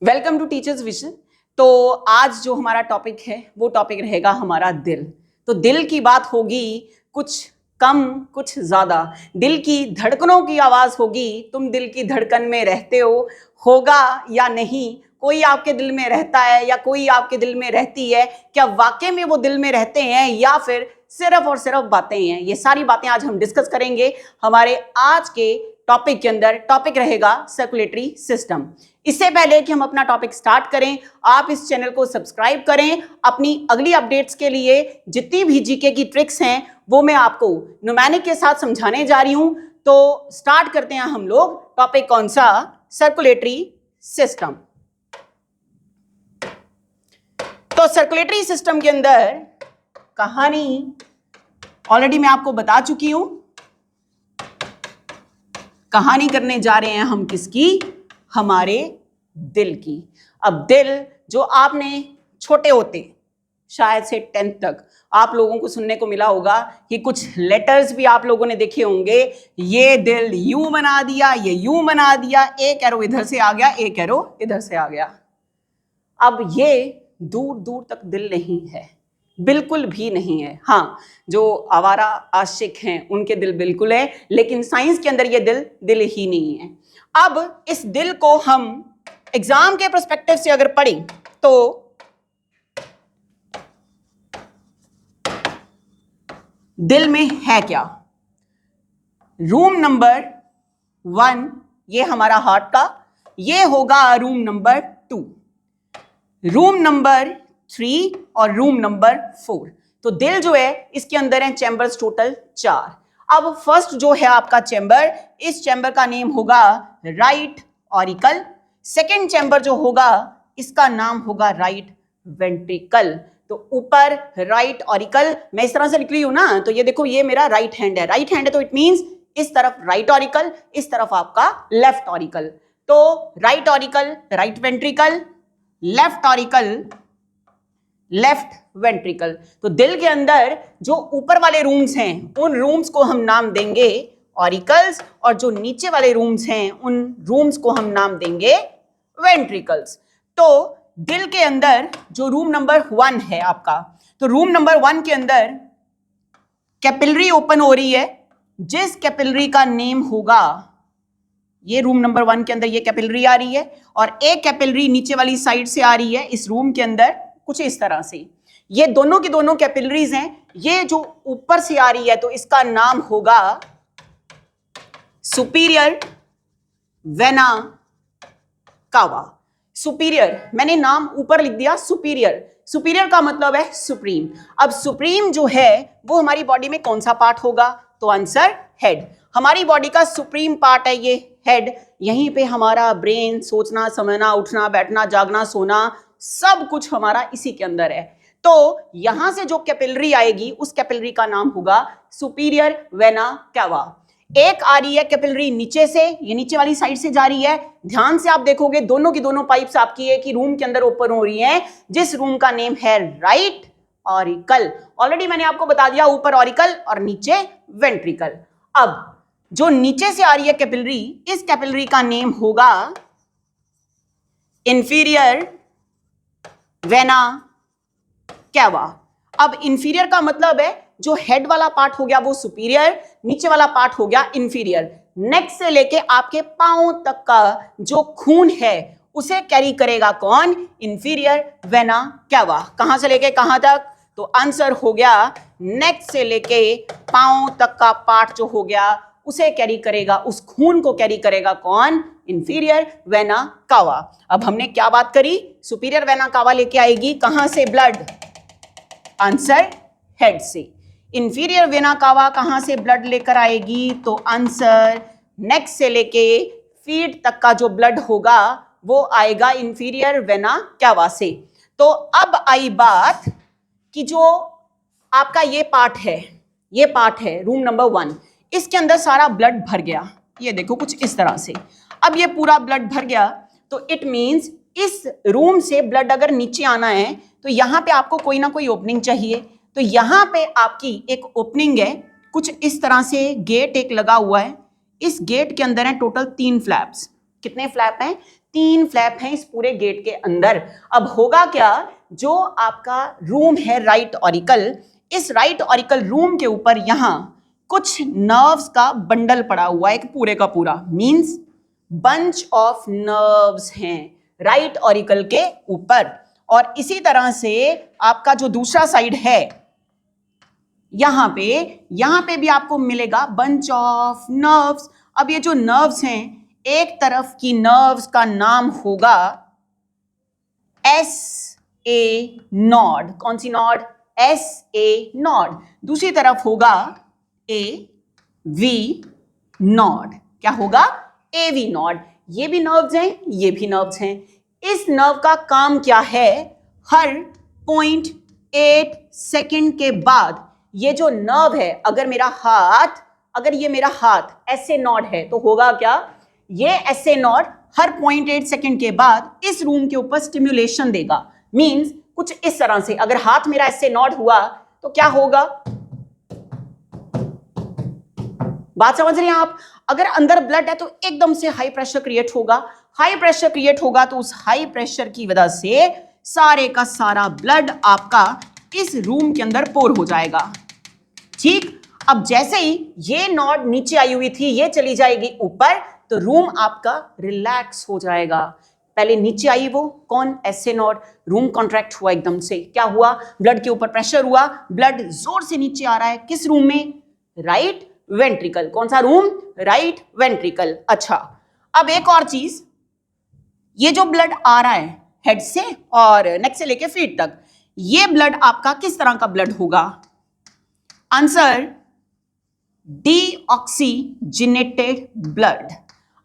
Welcome to teachers vision. तो आज जो हमारा टॉपिक है वो टॉपिक रहेगा हमारा दिल। तो दिल की बात होगी, कुछ कम कुछ ज्यादा दिल की धड़कनों की आवाज होगी। तुम दिल की धड़कन में रहते हो, होगा या नहीं? कोई आपके दिल में रहता है या कोई आपके दिल में रहती है? क्या वाकई में वो दिल में रहते हैं या फिर सिर्फ और सिर्फ बातें हैं? ये सारी बातें आज हम डिस्कस करेंगे हमारे आज के टॉपिक के अंदर। टॉपिक रहेगा सर्कुलेटरी सिस्टम। इससे पहले कि हम अपना टॉपिक स्टार्ट करें, आप इस चैनल को सब्सक्राइब करें। अपनी अगली अपडेट्स के लिए जितनी भी जीके की ट्रिक्स हैं वो मैं आपको न्यूमेरिक के साथ समझाने जा रही हूं। तो स्टार्ट करते हैं हम लोग। टॉपिक कौन सा? Circulatory system. तो सर्कुलेटरी सिस्टम के अंदर कहानी ऑलरेडी मैं आपको बता चुकी हूं। कहानी करने जा रहे हैं हम किसकी? हमारे दिल की। अब दिल जो आपने छोटे होते शायद से 10th तक आप लोगों को सुनने को मिला होगा कि कुछ लेटर्स भी आप लोगों ने देखे होंगे। ये दिल यूं बना दिया, ये यूं बना दिया, एक एरो इधर से आ गया, एक एरो इधर से आ गया। अब ये दूर दूर तक दिल नहीं है, बिल्कुल भी नहीं है। हाँ, जो आवारा आशिक हैं उनके दिल बिल्कुल है, लेकिन साइंस के अंदर ये दिल ही नहीं है। अब इस दिल को हम एग्जाम के पर्सपेक्टिव से अगर पढ़ें तो दिल में है क्या? रूम नंबर 1 ये हमारा हार्ट का, ये होगा रूम नंबर 2, रूम नंबर 3 और रूम नंबर 4। तो दिल जो है इसके अंदर है चैम्बर्स टोटल 4। अब फर्स्ट जो है आपका चैम्बर, इस चैम्बर का नेम होगा राइट ऑरिकल। सेकेंड चैम्बर जो होगा इसका नाम होगा राइट वेंट्रिकल। तो ऊपर राइट ऑरिकल, मैं इस तरह से लिख रही हूं ना, तो ये देखो ये मेरा राइट हैंड है। राइट हैंड है तो इट मींस इस तरफ राइट ऑरिकल, इस तरफ आपका लेफ्ट ऑरिकल। तो right auricle right ventricle, left auricle left ventricle. तो दिल के अंदर जो ऊपर वाले रूम्स हैं उन रूम्स को हम नाम देंगे ऑरिकल्स, और जो नीचे वाले रूम्स हैं उन रूम्स को हम नाम देंगे वेंट्रिकल्स। तो दिल के अंदर जो रूम नंबर 1 है आपका, तो रूम नंबर 1 के अंदर कैपिलरी ओपन हो रही है, जिस कैपिलरी का नेम होगा, ये रूम नंबर 1 के अंदर ये कैपिलरी आ रही है और एक कैपिलरी नीचे वाली साइड से आ रही है इस रूम के अंदर कुछ इस तरह से। ये दोनों की दोनों कैपिलरीज हैं। ये जो ऊपर से आ रही है तो इसका नाम होगा सुपीरियर वेना कावा। सुपीरियर, मैंने नाम ऊपर लिख दिया सुपीरियर। सुपीरियर का मतलब है सुप्रीम। अब सुप्रीम जो है वो हमारी बॉडी में कौन सा पार्ट होगा? तो आंसर हेड। हमारी बॉडी का सुप्रीम पार्ट है ये हेड। यहीं पे हमारा ब्रेन, सोचना समझना, उठना बैठना, जागना सोना, सब कुछ हमारा इसी के अंदर है। तो यहां से जो कैपिलरी आएगी उस कैपिलरी का नाम होगा सुपीरियर वेना कावा। एक आ रही है कैपिलरी नीचे से, ये नीचे वाली साइड से जा रही है। ध्यान से आप देखोगे दोनों की दोनों पाइप्स आपकी है कि रूम के अंदर ओपन हो रही हैं, जिस रूम का नेम है राइट ऑरिकल। ऑलरेडी मैंने आपको बता दिया, ऊपर ऑरिकल और नीचे वेंट्रिकल। अब जो नीचे से आ रही है कैपिलरी, इस कैपिलरी का नेम होगा इंफीरियर वेना कावा। अब इंफीरियर का मतलब है जो हेड वाला पार्ट हो गया वो सुपीरियर, नीचे वाला पार्ट हो गया इंफीरियर। नेक से लेके आपके पांव तक का जो खून है उसे कैरी करेगा कौन? Inferior vena cava. कहां से लेके कहां तक? तो आंसर हो गया नेक से लेके पांव तक का पार्ट जो हो गया उसे कैरी करेगा, उस खून को कैरी करेगा कौन? Inferior vena cava. अब हमने क्या बात करी? सुपीरियर वेना कावा लेके आएगी कहां से ब्लड? आंसर हेड से। इंफीरियर वेना कावा कहां से ब्लड लेकर आएगी? तो आंसर नेक से लेके फीट तक का जो ब्लड होगा वो आएगा इंफीरियर वेना कावा से। तो अब आई बात कि जो आपका ये पार्ट है रूम नंबर 1, इसके अंदर सारा ब्लड भर गया। ये देखो कुछ इस तरह से। अब ये पूरा ब्लड भर गया तो इट मींस इस रूम से ब्लड अगर नीचे आना है तो यहां पे आपको कोई ना कोई ओपनिंग चाहिए। तो यहां पे आपकी एक ओपनिंग है, कुछ इस तरह से गेट एक लगा हुआ है। इस गेट के अंदर है टोटल 3 फ्लैप्स। कितने फ्लैप हैं? 3 फ्लैप हैं इस पूरे गेट के अंदर। अब होगा क्या, जो आपका रूम है राइट ऑरिकल, इस राइट ऑरिकल रूम के ऊपर यहां कुछ नर्व्स का बंडल पड़ा हुआ है, एक पूरे का पूरा, मींस बंच ऑफ नर्व्स हैं राइट ऑरिकल के ऊपर। और इसी तरह से आपका जो दूसरा साइड है यहां पे भी आपको मिलेगा बंच ऑफ नर्व्स। अब ये जो नर्व्स हैं, एक तरफ की नर्व्स का नाम होगा एस ए नॉड। कौन सी नॉड? S A node. दूसरी तरफ होगा ए वी नॉड। क्या होगा? A V node. ये भी नर्व्स हैं, ये भी नर्व्स हैं। इस नर्व का काम क्या है? हर 0.8 सेकेंड के बाद ये जो नर्व है, अगर ये मेरा हाथ एस ए नॉड है तो होगा क्या, ये एस ए नॉड हर 0.8 सेकेंड के बाद इस रूम के ऊपर स्टिम्युलेशन देगा। मींस कुछ इस तरह से, अगर हाथ मेरा एस ए नॉड हुआ तो क्या होगा? बात समझ रहे हैं आप? अगर अंदर ब्लड है तो एकदम से हाई प्रेशर क्रिएट होगा। हाई प्रेशर क्रिएट होगा तो उस हाई प्रेशर की वजह से सारे का सारा ब्लड आपका इस रूम के अंदर पोर हो जाएगा। ठीक, अब जैसे ही ये नॉड नीचे आई हुई थी, ये चली जाएगी ऊपर, तो रूम आपका रिलैक्स हो जाएगा। पहले नीचे आई वो कौन? S A node. Room contract हुआ एकदम से। क्या हुआ? ब्लड के ऊपर प्रेशर हुआ, ब्लड जोर से नीचे आ रहा है। किस रूम में? Right ventricle. कौन सा रूम? Right ventricle. अच्छा, अब एक और चीज, ये जो ब्लड आ रहा है हेड से और नेक से लेके फीट तक, ये ब्लड आपका किस तरह का ब्लड होगा? Answer deoxygenated blood.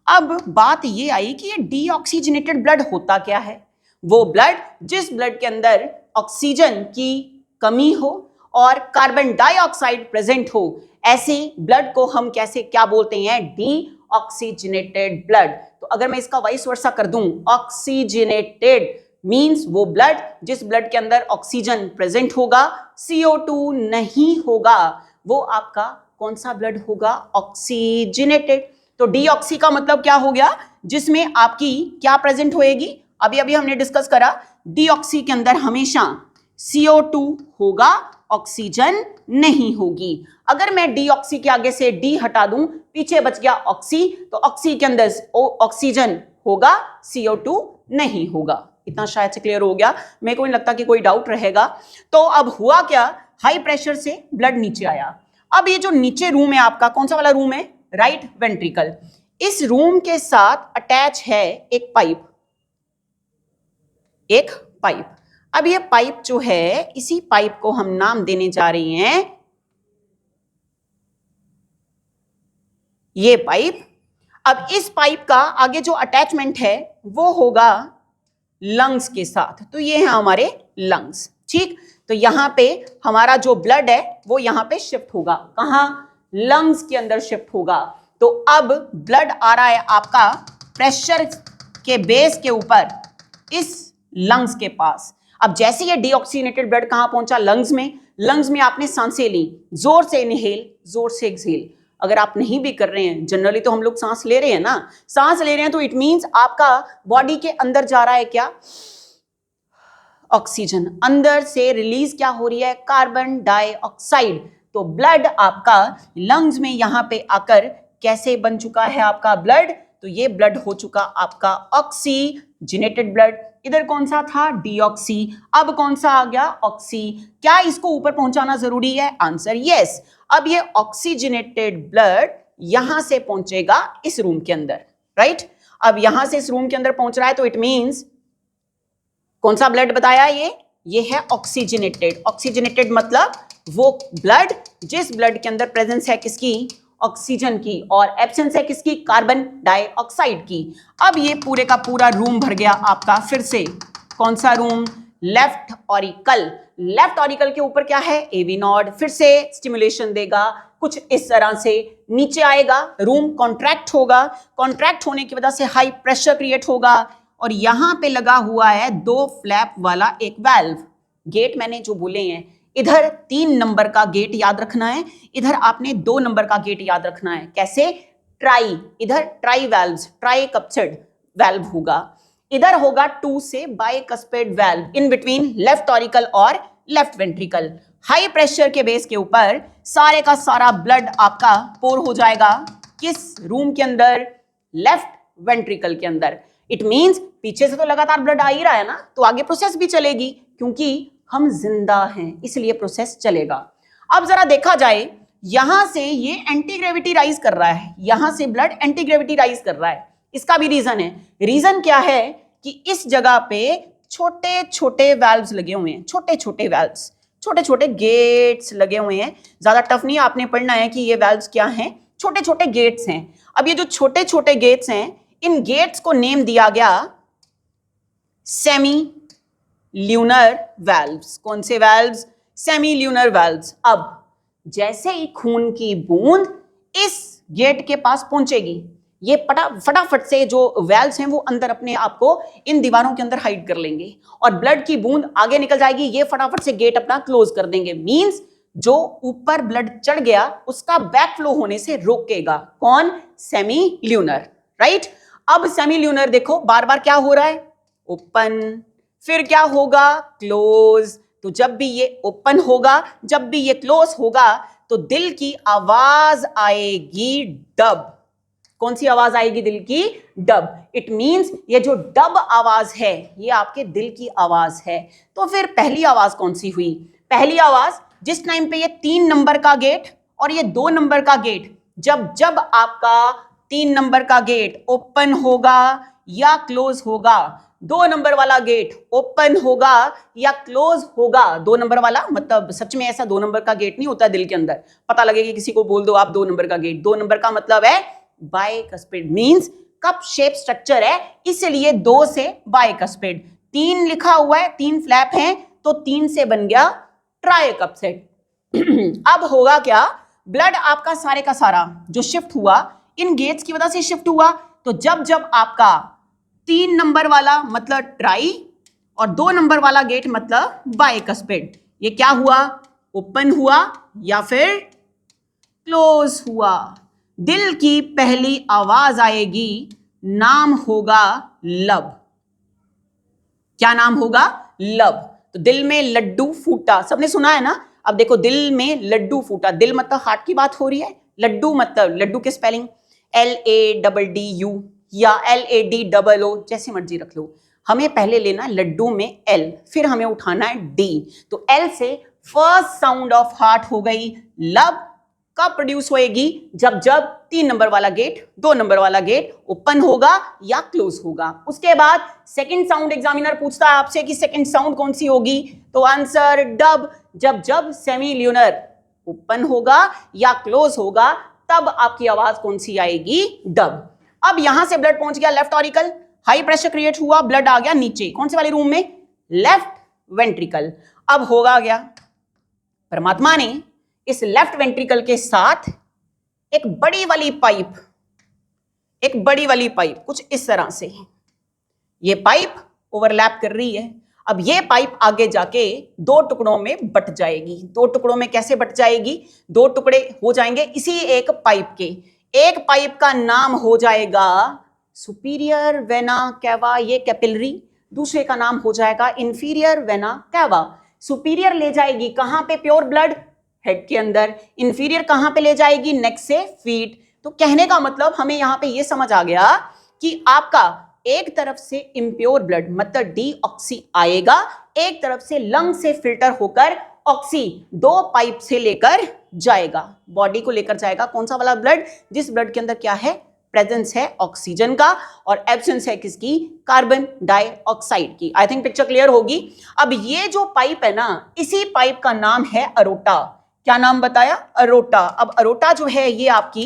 अब बात ये आई कि ये डीऑक्सीजिनेटेड ब्लड होता क्या है? वो ब्लड जिस ब्लड के अंदर ऑक्सीजन की कमी हो और कार्बन डाइऑक्साइड प्रेजेंट हो, ऐसे ब्लड को हम क्या बोलते हैं? Deoxygenated blood. तो अगर मैं इसका वाइस वर्सा कर दूं, ऑक्सीजिनेटेड मींस वो ब्लड जिस ब्लड के अंदर ऑक्सीजन प्रेजेंट होगा, CO2 नहीं होगा, वो आपका कौन सा ब्लड होगा? ऑक्सीजिनेटेड। तो डीऑक्सी का मतलब क्या हो गया? जिसमें आपकी क्या प्रेजेंट होएगी? अभी हमने डिस्कस करा, डीऑक्सी के अंदर हमेशा CO2 होगा, ऑक्सीजन नहीं होगी। अगर मैं डीऑक्सी के आगे से डी हटा दूं, पीछे बच गया ऑक्सी, तो ऑक्सी के अंदर ऑक्सीजन होगा, CO2 नहीं होगा। इतना शायद से क्लियर हो गया, मेरे को नहीं लगता कि कोई डाउट रहेगा। तो अब हुआ क्या, हाई प्रेशर से ब्लड नीचे आया। अब ये जो नीचे रूम है आपका, कौन सा वाला रूम है? Right ventricle. इस रूम के साथ अटैच है एक पाइप, अब ये पाइप जो है, इसी पाइप को हम नाम देने जा रहे हैं ये पाइप। अब इस पाइप का आगे जो अटैचमेंट है वो होगा लंग्स के साथ, तो ये है हमारे लंग्स। ठीक, तो यहां पे हमारा जो ब्लड है वो यहां पे शिफ्ट होगा। कहां? लंग्स के अंदर शिफ्ट होगा। तो अब ब्लड आ रहा है आपका प्रेशर के बेस के ऊपर इस लंग्स के पास। अब जैसे ये डीऑक्सीनेटेड ब्लड कहां पहुंचा? लंग्स में। लंग्स में आपने सांसें ली, जोर से इनहेल, जोर से एक्सहेल। अगर आप नहीं भी कर रहे हैं, जनरली तो हम लोग सांस ले रहे हैं ना, सांस ले रहे हैं तो इट मींस आपका बॉडी के अंदर जा रहा है क्या? ऑक्सीजन। अंदर से रिलीज क्या हो रही है? Carbon dioxide. तो ब्लड आपका लंग्स में यहां पे आकर कैसे बन चुका है आपका ब्लड? तो ये ब्लड हो चुका आपका ऑक्सीजिनेटेड ब्लड। इधर कौन सा था? डीऑक्सी। अब कौन सा आ गया? ऑक्सी। क्या इसको ऊपर पहुंचाना जरूरी है? Answer yes. अब ये ऑक्सीजिनेटेड ब्लड यहां से पहुंचेगा इस रूम के अंदर, राइट? अब यहां से इस रूम के अंदर पहुंच रहा है तो इट मींस कौन सा ब्लड बताया? ये है ऑक्सीजिनेटेड। ऑक्सीजिनेटेड मतलब वो ब्लड जिस ब्लड के अंदर प्रेजेंस है किसकी? ऑक्सीजन की, और एब्सेंस है किसकी? कार्बन डाइऑक्साइड की। अब ये पूरे का पूरा रूम भर गया आपका फिर से। कौन सा room? Left auricle. Left auricle के ऊपर क्या है? AV node. फिर से स्टिमुलेशन देगा कुछ इस तरह से, नीचे आएगा, रूम कॉन्ट्रैक्ट होगा, कॉन्ट्रैक्ट होने की वजह से हाई प्रेशर क्रिएट होगा, और यहां पे लगा हुआ है 2 फ्लैप वाला एक वाल्व। गेट मैंने जो बोले हैं, इधर 3 नंबर का गेट याद रखना है, इधर आपने 2 नंबर का गेट याद रखना है। कैसे? ट्राई, इधर tri valves, tricuspid, valve होगा, इधर होगा 2 से bicuspid valve in between left auricle और लेफ्ट वेंट्रिकल। हाई प्रेशर के बेस के ऊपर सारे का सारा ब्लड आपका पोर हो जाएगा किस रूम के अंदर? लेफ्ट वेंट्रिकल के अंदर। इट मींस पीछे से तो लगातार ब्लड आ ही रहा है ना, तो आगे प्रोसेस भी चलेगी, क्योंकि हम जिंदा हैं इसलिए प्रोसेस चलेगा। अब जरा देखा जाए, यहां से ये एंटी ग्रेविटी राइज कर रहा है, यहां से ब्लड एंटी ग्रेविटी राइज कर रहा है। इसका भी रीजन है। रीजन क्या है कि इस जगह पे छोटे छोटे वाल्व्स लगे हुए हैं, छोटे छोटे वाल्व्स, छोटे छोटे गेट्स लगे हुए हैं। ज्यादा टफ नहीं, आपने पढ़ना है कि ये वाल्व्स क्या हैं, छोटे छोटे गेट्स हैं। अब ये जो छोटे छोटे गेट्स हैं, इन गेट्स को नेम दिया गया सेमी ल्यूनर वाल्व्स। कौन से वाल्व्स? Semi lunar valves. अब जैसे ही खून की बूंद इस गेट के पास पहुंचेगी, ये फटाफट से जो वाल्व्स हैं वो अंदर अपने आप को इन दीवारों के अंदर हाइड कर लेंगे और ब्लड की बूंद आगे निकल जाएगी, ये फटाफट से गेट अपना क्लोज कर देंगे। मींस जो ऊपर ब्लड चढ़ गया उसका बैक फ्लो होने से रोकेगा। कौन? Semi lunar, right. अब सेमी ल्यूनर देखो बार बार क्या हो रहा है? ओपन, फिर क्या होगा? क्लोज। तो जब भी ये ओपन होगा, जब भी ये क्लोज होगा, तो दिल की आवाज आएगी डब। कौन सी आवाज आएगी? दिल की डब। इट मींस ये जो डब आवाज है ये आपके दिल की आवाज है। तो फिर पहली आवाज कौन सी हुई? पहली आवाज जिस टाइम पे ये 3 नंबर का गेट और ये 2 नंबर का गेट, जब जब आपका 3 नंबर का गेट ओपन होगा या क्लोज होगा, 2 नंबर वाला गेट ओपन होगा या क्लोज होगा। 2 नंबर वाला मतलब सच में ऐसा 2 नंबर का गेट नहीं होता दिल के अंदर, पता लगेगा किसी को बोल दो आप 2 नंबर का गेट। 2 नंबर का मतलब है bicuspid, means cup shape structure है, इसलिए 2 से बाइकस्पिड। 3 लिखा हुआ है, 3 फ्लैप हैं, तो 3 से बन गया ट्राइकप सेट। अब होगा क्या? ब्लड आपका सारे का सारा जो शिफ्ट हुआ इन गेट्स की वजह से शिफ्ट हुआ। तो जब जब आपका 3 नंबर वाला मतलब ट्राई और 2 नंबर वाला गेट मतलब बाइकस्पिड, ये क्या हुआ? ओपन हुआ या फिर क्लोज हुआ। दिल की पहली आवाज आएगी, नाम होगा लब। क्या नाम होगा? लब। तो दिल में लड्डू फूटा, सबने सुना है ना। अब देखो, दिल में लड्डू फूटा, दिल मतलब हार्ट की बात हो रही है, लड्डू मतलब लड्डू की स्पेलिंग LADDU या LADOO, जैसे मर्जी रख लो। हमें पहले लेना लड्डू में L, फिर हमें उठाना है D। तो L से फर्स्ट साउंड ऑफ हार्ट हो गई लब। कब प्रोड्यूस होएगी? जब जब 3 नंबर वाला गेट 2 नंबर वाला गेट ओपन होगा या क्लोज होगा। उसके बाद सेकंड साउंड एग्जामिनर पूछता है आपसे कि सेकंड साउंड कौन सी होगी, तो आंसर डब। जब जब सेमी ल्यूनर ओपन होगा या क्लोज होगा तब आपकी आवाज कौन सी आएगी? डब। अब यहां से ब्लड पहुंच गया left auricle, high pressure create हुआ, ब्लड आ गया नीचे, कौन से वाले रूम में? Left ventricle. अब होगा क्या? परमात्मा ने इस लेफ्ट वेंट्रिकल के साथ एक बड़ी वाली पाइप कुछ इस तरह से, ये पाइप ओवरलैप कर रही है। अब ये पाइप आगे जाके 2 टुकड़ों में बट जाएगी। 2 टुकड़ों में कैसे बट जाएगी? 2 टुकड़े हो जाएंगे इसी एक पाइप के। एक पाइप का नाम हो जाएगा सुपीरियर वेना कैवा, ये कैपिलरी। दूसरे का नाम हो जाएगा इंफीरियर वेना कैवा। सुपीरियर ले जाएगी कहां पे? प्योर ब्लड हेड के अंदर। इंफीरियर कहां पे ले जाएगी? नेक से फीट। तो कहने का मतलब हमें यहां पे ये समझ आ गया कि आपका एक तरफ से इम्प्योर ब्लड मतलब डीऑक्सी आएगा, एक तरफ से लंग से फिल्टर होकर ऑक्सी 2 पाइप से लेकर जाएगा, बॉडी को लेकर जाएगा। कौन सा वाला ब्लड? जिस ब्लड के अंदर क्या है? प्रेजेंस है ऑक्सीजन का और एब्सेंस है किसकी? कार्बन डाइऑक्साइड की। आई थिंक पिक्चर क्लियर होगी। अब ये जो पाइप है ना, इसी पाइप का नाम है अरोटा। क्या नाम बताया? अरोटा। अब अरोटा जो है ये आपकी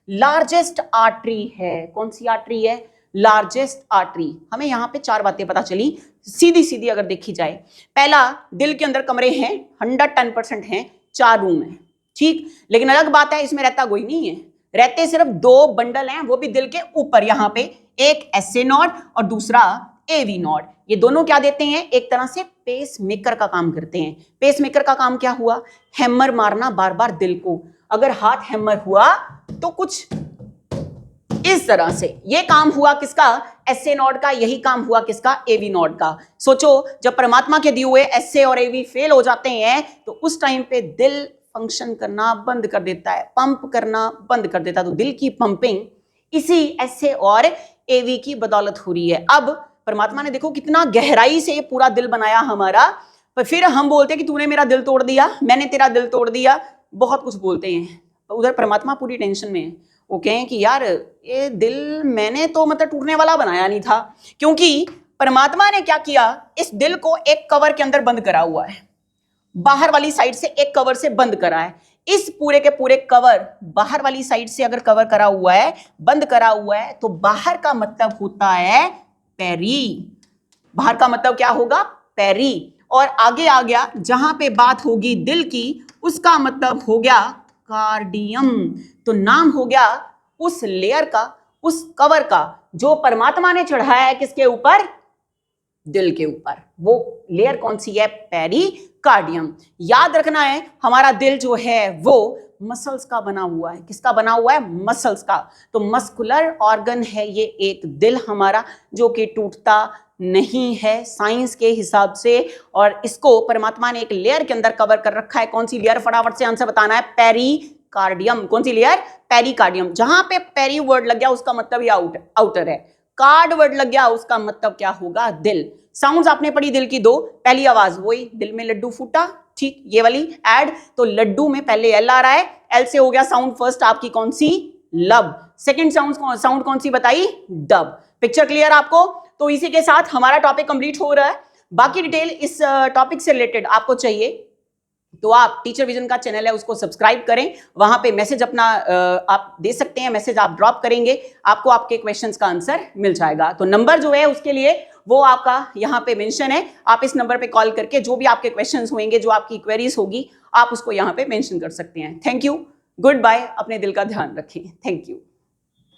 लार्जेस्ट आर्टरी है। कौन सी आर्टरी है? Largest artery. हमें यहां पे 4 बातें पता चली सीधी सीधी अगर देखी जाए। पहला, दिल के अंदर कमरे हैं 110% हैं, 4 रूम हैं, ठीक। लेकिन अलग बात है इसमें रहता कोई नहीं है, रहते सिर्फ 2 बंडल हैं, वो भी दिल के ऊपर। यहां पे एक SA नॉड और दूसरा AV नॉड। ये दोनों क्या देते हैं? एक तरह से पेस मेकर का काम करते हैं। पेस मेकर का काम क्या हुआ? हैमर मारना बार बार दिल को। अगर हाथ हैमर हुआ तो कुछ इस तरह से ये काम हुआ किसका, एसए नॉड का, यही काम हुआ किसका, एवी नॉड का। सोचो जब परमात्मा के दिए हुए एसए और एवी फेल हो जाते हैं तो उस टाइम पे दिल फंक्शन करना बंद कर देता है, पंप करना बंद कर देता है। तो दिल की पंपिंग इसी एसए और एवी की बदौलत हो रही है। अब परमात्मा ने देखो कितना गहराई से ये पूरा दिल बनाया हमारा, पर फिर हम बोलते हैं कि तूने मेरा दिल तोड़ दिया, मैंने तेरा दिल तोड़ दिया, बहुत कुछ बोलते हैं। उधर परमात्मा पूरी टेंशन में है। वो कहें कि यार ये दिल मैंने तो मतलब टूटने वाला बनाया नहीं था, क्योंकि परमात्मा ने क्या किया, इस दिल को एक कवर के अंदर बंद करा हुआ है, बाहर वाली साइड से एक कवर से बंद करा है। इस पूरे के पूरे कवर बाहर वाली साइड से अगर कवर करा हुआ है, बंद करा हुआ है, तो बाहर का मतलब होता है पेरी। बाहर का मतलब क्या होगा, पेरी। और आगे आ गया जहां पे बात होगी दिल की, उसका मतलब हो गया कार्डियम। तो नाम हो गया उस लेयर का, उस कवर का जो परमात्मा ने चढ़ाया है किसके ऊपर, दिल के ऊपर। वो लेयर कौन सी है, पेरिकार्डियम। याद रखना है हमारा दिल जो है वो मसल्स का बना हुआ है। किसका बना हुआ है, मसल्स का। तो मस्कुलर ऑर्गन है ये एक दिल हमारा, जो कि टूटता नहीं है साइंस के हिसाब से। और इसको परमात्मा ने एक लेयर के अंदर कवर कर रखा है। कौन सी लेयर, फटाफट से आंसर बताना है, पेरिकार्डियम। कौन सी लेयर, पेरिकार्डियम। जहां पे पेरी वर्ड लग गया उसका मतलब ये आउटर है, कार्ड वर्ड लग गया उसका मतलब क्या होगा, दिल। साउंड्स आपने पढ़ी दिल की दो, पहली आवाज वही दिल में लड्डू फूटा, ठीक, ये वाली ऐड। तो लड्डू में पहले एल आ रहा है, एल से हो गया साउंड फर्स्ट आपकी कौन सी, लब। सेकंड साउंड कौन सी बताई, डब। पिक्चर क्लियर आपको। तो इसी के साथ हमारा टॉपिक कंप्लीट हो रहा है। बाकी डिटेल इस टॉपिक से रिलेटेड आपको चाहिए तो आप टीचर विजन का चैनल है उसको सब्सक्राइब करें, वहां पे मैसेज अपना आप दे सकते हैं, मैसेज आप ड्रॉप करेंगे, आपको आपके क्वेश्चंस का आंसर मिल जाएगा। तो नंबर जो है उसके लिए वो आपका यहाँ पे मेंशन है, आप इस नंबर पे कॉल करके जो भी आपके क्वेश्चंस होंगे, जो आपकी क्वेरीज होगी, आप उसको यहाँ पे मेंशन कर सकते हैं। थैंक यू, गुड बाय, अपने दिल का ध्यान रखें, थैंक यू।